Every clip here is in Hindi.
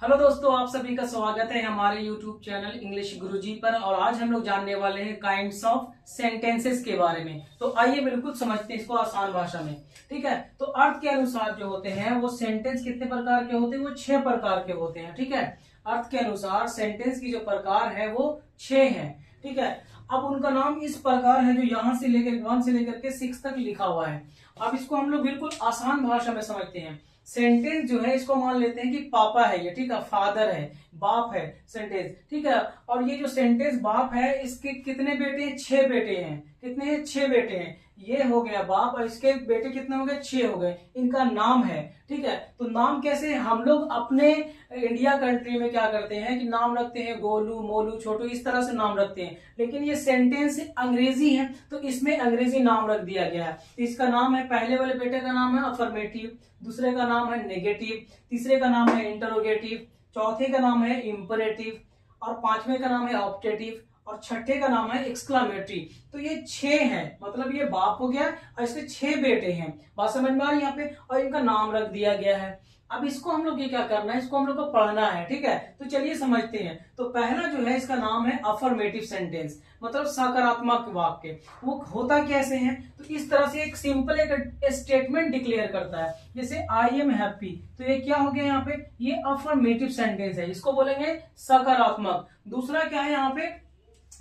हेलो दोस्तों, आप सभी का स्वागत है हमारे YouTube चैनल इंग्लिश गुरुजी पर। और आज हम लोग जानने वाले हैं काइंड्स ऑफ सेंटेंसेस के बारे में। तो आइए बिल्कुल समझते हैं इसको आसान भाषा में। ठीक है, तो अर्थ के अनुसार जो होते हैं वो सेंटेंस कितने प्रकार के होते हैं? वो 6 प्रकार के होते हैं। ठीक है, अर्थ के अनुसार सेंटेंस की जो प्रकार है वो 6 है। ठीक है, अब उनका नाम इस प्रकार है जो यहाँ से लेकर 1 से लेकर के 6 तक लिखा हुआ है। अब इसको हम लोग बिल्कुल आसान भाषा में समझते हैं। सेंटेंस जो है इसको मान लेते हैं कि पापा है, ये ठीक है, फादर है, बाप है सेंटेंस। ठीक है, और ये जो सेंटेंस बाप है इसके कितने बेटे हैं? 6 बेटे हैं। कितने हैं? 6 बेटे हैं। ये हो गया बाप और इसके बेटे कितने हो गए? 6 हो गए। इनका नाम है। ठीक है, तो नाम कैसे? हम लोग अपने इंडिया कंट्री में क्या करते हैं कि नाम रखते हैं गोलू, मोलू, छोटू, इस तरह से नाम रखते हैं। लेकिन ये सेंटेंस अंग्रेजी है तो इसमें अंग्रेजी नाम रख दिया गया है। इसका नाम है, पहले वाले बेटे का नाम है अफर्मेटिव, दूसरे का नाम है नेगेटिव, तीसरे का नाम है इंटरोगेटिव, चौथे का नाम है इंपरेटिव, और पांचवें का नाम है ऑप्टेटिव, और छठे का नाम है एक्सक्लामेटरी। तो ये 6 हैं, मतलब ये बाप हो गया और इसके 6 बेटे हैं। बात समझ में आ रही है यहाँ पे? और इनका नाम रख दिया गया है। अब इसको हम लोग ये क्या करना है, इसको हम लोग को पढ़ना है। ठीक है, तो चलिए समझते हैं। तो पहला जो है इसका नाम है अफर्मेटिव सेंटेंस, मतलब सकारात्मक वाक्य। वो होता कैसे है? तो इस तरह से एक सिंपल एक स्टेटमेंट डिक्लेयर करता है, जैसे आई एम हैप्पी। तो ये क्या हो गया यहाँ पे? ये अफर्मेटिव सेंटेंस है, इसको बोलेंगे सकारात्मक। दूसरा क्या है यहाँ पे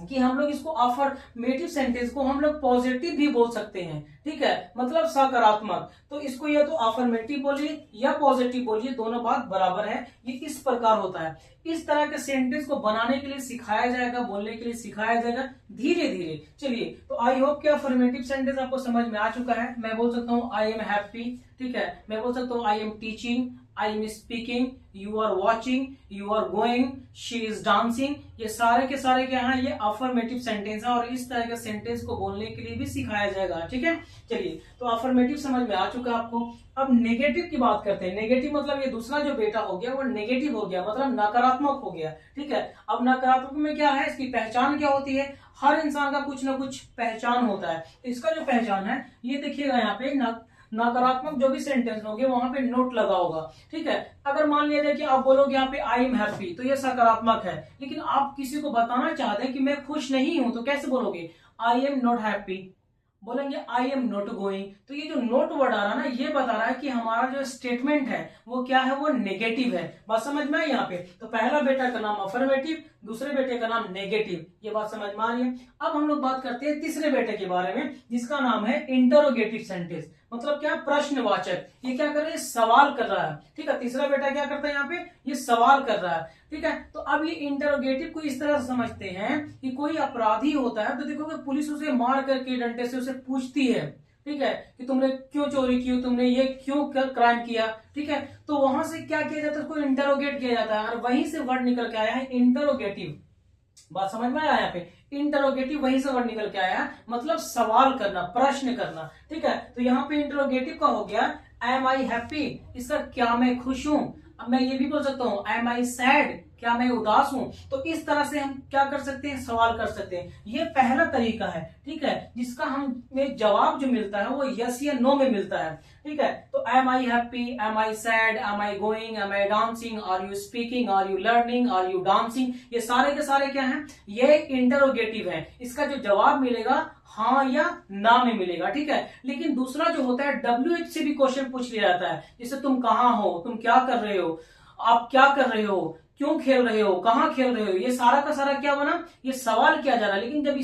कि हम लोग इसको अफर्मेटिव सेंटेंस को हम लोग पॉजिटिव भी बोल सकते हैं। ठीक है, मतलब सकारात्मक। तो इसको या तो अफर्मेटिव बोलिए या पॉजिटिव बोलिए, दोनों बात बराबर है। ये इस प्रकार होता है। इस तरह के सेंटेंस को बनाने के लिए सिखाया जाएगा, बोलने के लिए सिखाया जाएगा धीरे धीरे। चलिए, तो आई होप कि अफर्मेटिव सेंटेंस आपको समझ में आ चुका है। मैं बोल सकता हूँ आई एम हैप्पी। ठीक है, मैं बोल सकता हूँ I am teaching, I am speaking, you are watching, you are going, she is dancing. ये सारे के सारे क्या है? ये अफर्मेटिव सेंटेंस है और इस तरह के सेंटेंस को बोलने के लिए भी सिखाया जाएगा। ठीक है, चलिए, तो अफर्मेटिव समझ में आ चुका आपको। अब नेगेटिव की बात करते हैं। नेगेटिव मतलब ये दूसरा जो बेटा हो गया वो नेगेटिव हो गया, मतलब नकारात्मक हो गया। ठीक है, अब नकारात्मक में क्या है? इसकी पहचान क्या होती है? हर इंसान का कुछ ना कुछ पहचान होता है। तो इसका जो पहचान है ये देखिएगा यहाँ पे, नकारात्मक जो भी सेंटेंस होंगे वहां पे नोट लगा होगा। ठीक है, अगर मान लिया जाए कि आप बोलोगे यहाँ पे आई एम हैप्पी, तो ये सकारात्मक है। लेकिन आप किसी को बताना चाहते हैं कि मैं खुश नहीं हूं, तो कैसे बोलोगे? I am not happy. बोलेंगे आई एम नॉट गोइंग। तो ये जो नोट वर्ड आ रहा है ना, ये बता रहा है कि हमारा जो स्टेटमेंट है वो क्या है? वो नेगेटिव है। बात समझ में आई यहाँ पे? तो पहला बेटा का नाम अफर्मेटिव, दूसरे बेटे का नाम नेगेटिव। ये बात समझ में आ रही है? अब हम लोग बात करते हैं तीसरे बेटे के बारे में, जिसका नाम है इंटरोगेटिव सेंटेंस। मतलब क्या? प्रश्नवाचक। ये क्या कर रहा है? सवाल कर रहा है। ठीक है, तीसरा बेटा क्या करता है यहाँ पे? ये सवाल कर रहा है। ठीक है, तो अब ये इंटरोगेटिव को इस तरह से समझते हैं कि कोई अपराधी होता है तो देखोगे पुलिस उसे मार करके डंडे से उसे पूछती है। ठीक है, कि तुमने क्यों चोरी की, तुमने ये क्यों क्राइम किया। ठीक है, तो वहां से क्या किया जाता है? उसको इंटरोगेट किया जाता है और वहीं से वर्ड निकल के आया है इंटरोगेटिव। बात समझ में आया यहाँ पे? इंटरोगेटिव वहीं से वर्ड निकल के आया, मतलब सवाल करना, प्रश्न करना। ठीक है, तो यहाँ पे इंटरोगेटिव का हो गया एम आई हैप्पी, इसका क्या मैं खुश हूं। अब मैं ये भी बोल सकता हूँ एम आई सैड, क्या मैं उदास हूं। तो इस तरह से हम क्या कर सकते हैं? सवाल कर सकते हैं। ये पहला तरीका है। ठीक है, जिसका हमें जवाब जो मिलता है वो यस या नो में मिलता है। ठीक है, तो am I happy, am I sad, am I going, am I dancing, are you speaking, are you learning, are you dancing, ये सारे के सारे क्या हैं? ये इंटरोगेटिव है। इसका जो जवाब मिलेगा हाँ या ना में मिलेगा। ठीक है, लेकिन दूसरा जो होता है WH से भी क्वेश्चन पूछ लिया जाता है, जैसे तुम कहाँ हो, तुम क्या कर रहे हो, आप क्या कर रहे हो, क्यों खेल रहे हो, कहाँ खेल रहे हो। ये सारा का सारा क्या बना? ये सवाल किया जा रहा है। लेकिन जब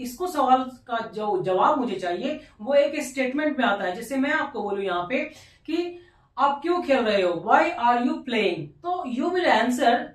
इसको सवाल का जो जवाब मुझे चाहिए वो एक स्टेटमेंट में आता है। जैसे मैं आपको बोलूं यहाँ पे कि आप क्यों खेल रहे हो, वाई आर यू प्लेइंग, तो you will answer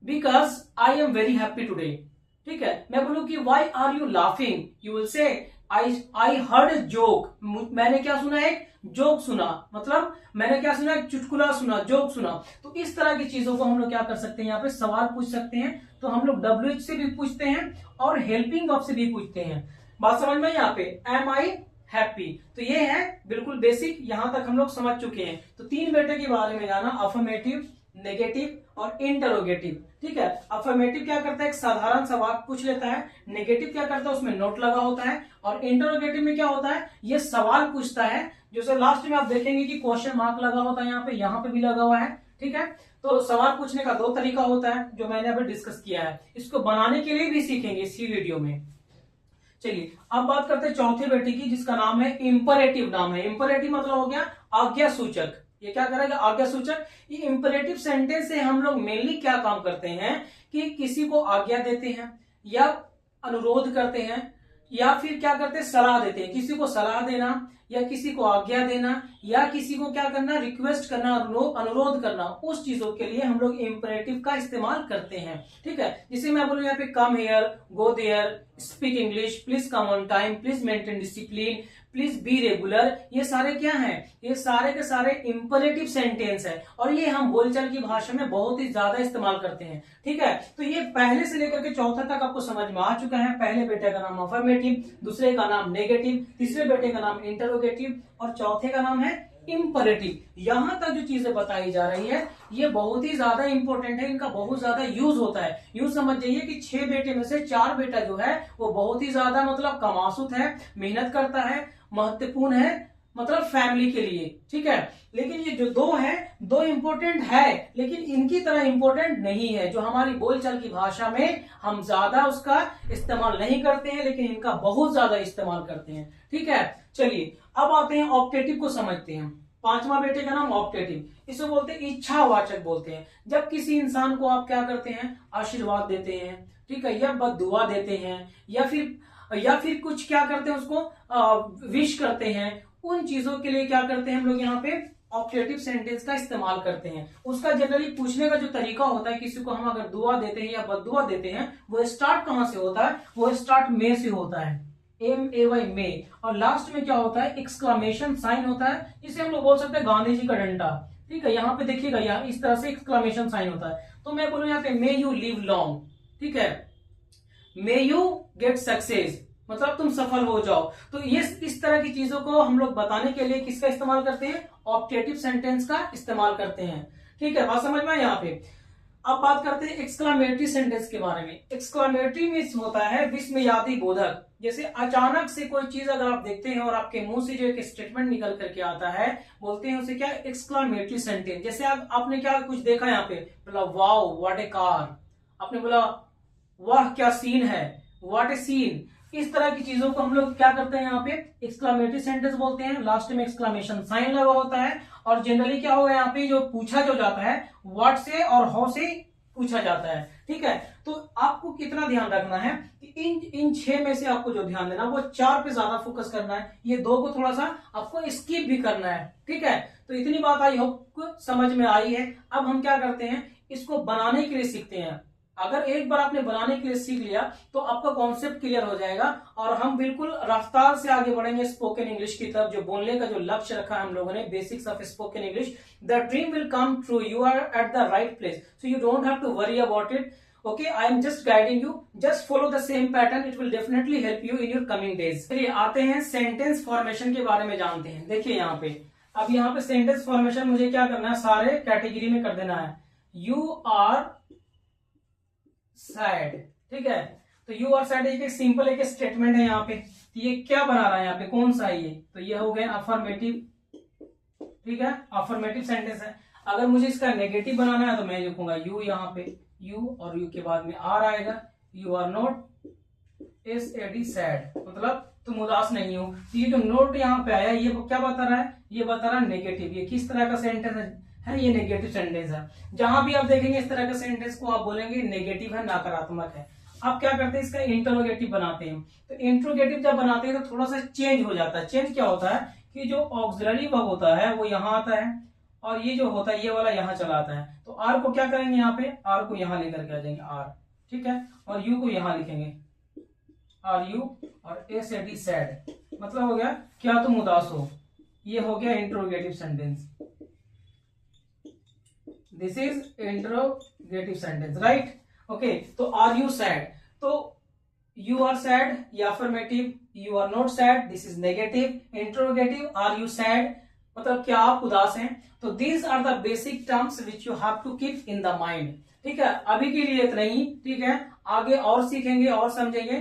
because I am very happy today. ठीक है, मैं बोलूं कि why are you laughing, you will say I heard joke, मैंने क्या सुना? एक जोक सुना, मतलब मैंने क्या सुना? एक चुटकुला सुना, जोक सुना। तो इस तरह की चीजों को हम लोग क्या कर सकते हैं? यहाँ पे सवाल पूछ सकते हैं। तो हम लोग WH से भी पूछते हैं और हेल्पिंग वर्ब से भी पूछते हैं। बात समझ में? यहाँ पे एम आई हैप्पी, तो ये है बिल्कुल बेसिक, यहां तक हम लोग समझ चुके हैं। तो 3 बेटे के बारे में जाना, अफर्मेटिव, नेगेटिव और इंटरोगेटिव। ठीक है, अफर्मेटिव क्या करता है? एक साधारण सवाल पूछ लेता है। नेगेटिव क्या करता है? उसमें नोट लगा होता है। और इंटरोगेटिव में क्या होता है? ये सवाल पूछता है, जो लास्ट में आप देखेंगे कि क्वेश्चन मार्क लगा होता है, यहाँ पे भी लगा हुआ है। ठीक है, तो सवाल पूछने का 2 तरीका होता है जो मैंने अभी डिस्कस किया है, इसको बनाने के लिए भी सीखेंगे इसी वीडियो में। चलिए अब बात करते हैं चौथे बेटे की, जिसका नाम है इंपरेटिव नाम है। इंपरेटिव मतलब हो गया आज्ञा सूचक। ये क्या करेगा? आज्ञा सूचक। ये इंपरेटिव सेंटेंस से हम लोग मेनली क्या काम करते हैं कि किसी को आज्ञा देते हैं या अनुरोध करते हैं या फिर क्या करते हैं, सलाह देते हैं। किसी को सलाह देना या किसी को आज्ञा देना या किसी को क्या करना, रिक्वेस्ट करना, अनुरोध करना, उस चीजों के लिए हम लोग इंपरेटिव का इस्तेमाल करते हैं। ठीक है, जिसे मैं बोलूं यहाँ पे come here, go there, speak English, please come on time, please maintain discipline, please be regular, ये सारे क्या हैं? ये सारे के सारे इंपरेटिव सेंटेंस है और ये हम बोलचाल की भाषा में बहुत ही ज्यादा इस्तेमाल करते हैं। ठीक है, तो ये पहले से लेकर के चौथा तक आपको समझ में आ चुका है। पहले बेटे का नाम अफर्मेटिव, दूसरे का नाम नेगेटिव, तीसरे बेटे का नाम इंटरोगेटिव और चौथे का नाम है इंपरेटिव। यहां तक जो चीजें बताई जा रही है ये बहुत ही ज्यादा इंपॉर्टेंट है, इनका बहुत ज्यादा यूज होता है। यूज समझ जाइए कि 6 बेटे में से 4 बेटा जो है वो बहुत ही ज्यादा मतलब कमासुत है, मेहनत करता है, महत्वपूर्ण है, मतलब फैमिली के लिए। ठीक है, लेकिन ये जो 2 है, 2 इंपॉर्टेंट है लेकिन इनकी तरह इंपॉर्टेंट नहीं है, जो हमारी बोलचाल की भाषा में हम ज्यादा उसका इस्तेमाल नहीं करते हैं लेकिन इनका बहुत ज्यादा इस्तेमाल करते हैं। ठीक है, चलिए अब आते हैं ऑप्टेटिव को समझते हैं। 5वां बेटे का नाम ऑप्टेटिव, इसे बोलते हैं इच्छावाचक बोलते हैं। जब किसी इंसान को आप क्या करते हैं, आशीर्वाद देते हैं, ठीक है, या बद्दुआ देते हैं या फिर कुछ क्या करते हैं, उसको विश करते हैं, उन चीजों के लिए क्या करते हैं हम लोग यहाँ पे ऑप्टेटिव सेंटेंस का इस्तेमाल करते हैं। उसका जनरली पूछने का जो तरीका होता है, किसी को हम अगर दुआ देते हैं या बद्दुआ देते हैं, वो स्टार्ट कहां से होता है? वो स्टार्ट में से होता है, MAY में, और लास्ट में क्या होता है? एक्सक्लामेशन साइन होता है, जिसे हम लोग बोल सकते हैं गांधी जी का डंडा। ठीक है, यहाँ पे देखिएगा, यहाँ इस तरह से एक्सक्लामेशन साइन होता है। तो मैं बोलूं यहाँ पे मे यू लिव लॉन्ग, ठीक है, मे यू गेट सक्सेस, मतलब तुम सफल हो जाओ। तो ये इस तरह की चीजों को हम लोग बताने के लिए किसका इस्तेमाल करते हैं? ऑप्टेटिव सेंटेंस का इस्तेमाल करते हैं। ठीक है, बात समझ में यहाँ पे। अब बात करते हैं एक्सक्लामेटरी सेंटेंस के बारे में। एक्सक्लामेटरी मीन्स होता है विस्मयादि बोधक। जैसे अचानक से कोई चीज अगर आप देखते हैं और आपके मुंह से जो एक स्टेटमेंट निकल करके आता है, बोलते हैं उसे क्या? Exclamatory sentence. जैसे आपने क्या कुछ देखा यहाँ पे, बोला वाओ व्हाट ए कार, आपने बोला वाह क्या सीन है, व्हाट ए सीन। इस तरह की चीजों को हम लोग क्या करते हैं यहाँ पे? एक्सक्लामेटरी सेंटेंस बोलते हैं। लास्ट में एक्सक्लामेशन साइन लगा होता है और जनरली क्या होगा यहाँ पे, जो पूछा जो जाता है व्हाट से और हाउ से पूछा जाता है। ठीक है, तो आपको कितना ध्यान रखना है कि इन 6 में से आपको जो ध्यान देना वो 4 पे ज्यादा फोकस करना है, ये 2 को थोड़ा सा आपको स्किप भी करना है। ठीक है, तो इतनी बात आई होप समझ में आई है। अब हम क्या करते हैं, इसको बनाने के लिए सीखते हैं। अगर एक बार आपने बनाने के लिए सीख लिया तो आपका कॉन्सेप्ट क्लियर हो जाएगा और हम बिल्कुल रफ्तार से आगे बढ़ेंगे स्पोकन इंग्लिश की तरफ। जो बोलने का जो लक्ष्य रखा है हम लोगों ने, basics of spoken English, the dream will come true, you are at the right place, so you don't have to worry about it. Okay, I am just guiding you, just follow the same pattern, it will definitely help you in your coming days. चलिए आते हैं सेंटेंस फॉर्मेशन के बारे में जानते हैं। देखिए यहाँ पे, अब यहाँ पे सेंटेंस फॉर्मेशन मुझे क्या करना है, सारे कैटेगरी में कर देना है। यू आर सैड, ठीक है, तो यू आर सैड एक सिंपल एक स्टेटमेंट है यहाँ पे। तो ये क्या बना रहा है यहाँ पे, कौन सा है ये? तो ये हो गया अफर्मेटिव। ठीक है, अफर्मेटिव सेंटेंस है। अगर मुझे इसका नेगेटिव बनाना है तो मैं लिखूंगा यू, यहाँ पे यू और यू के बाद में आर आएगा, you are not SAD sad, मतलब तुम उदास नहीं हो। तो ये जो नोट यहाँ पे आया, ये क्या बता रहा है? ये बता रहा है नेगेटिव। ये किस तरह का सेंटेंस है? ये नेगेटिव सेंटेंस है। जहां भी आप देखेंगे इस तरह के सेंटेंस को आप बोलेंगे नेगेटिव है, नकारात्मक है। आप क्या करते हैं, इसका इंटरोगेटिव बनाते हैं। तो इंटरोगेटिव जब बनाते हैं तो थोड़ा सा चेंज हो जाता है। चेंज क्या होता है कि जो ऑक्सिलरी वर्ब होता है वो यहाँ आता है और ये जो होता है ये वाला यहाँ चला आता है। तो आर को क्या करेंगे, यहाँ पे आर को यहाँ लेकर के आ जाएंगे आर, ठीक है, और यू को यहाँ लिखेंगे आर यू, और SAD सैड, मतलब हो गया क्या तुम उदास हो। ये हो गया interrogative sentence. This is interrogative sentence, right? Okay, तो आर यू सैड, तो यू आर सैड, ये affirmative, you are not sad, this is negative. Interrogative, are you sad, मतलब क्या आप उदास हैं। तो these are the basic terms which you have to keep in the mind. ठीक है, अभी के लिए इतना ही। ठीक है, आगे और सीखेंगे और समझेंगे।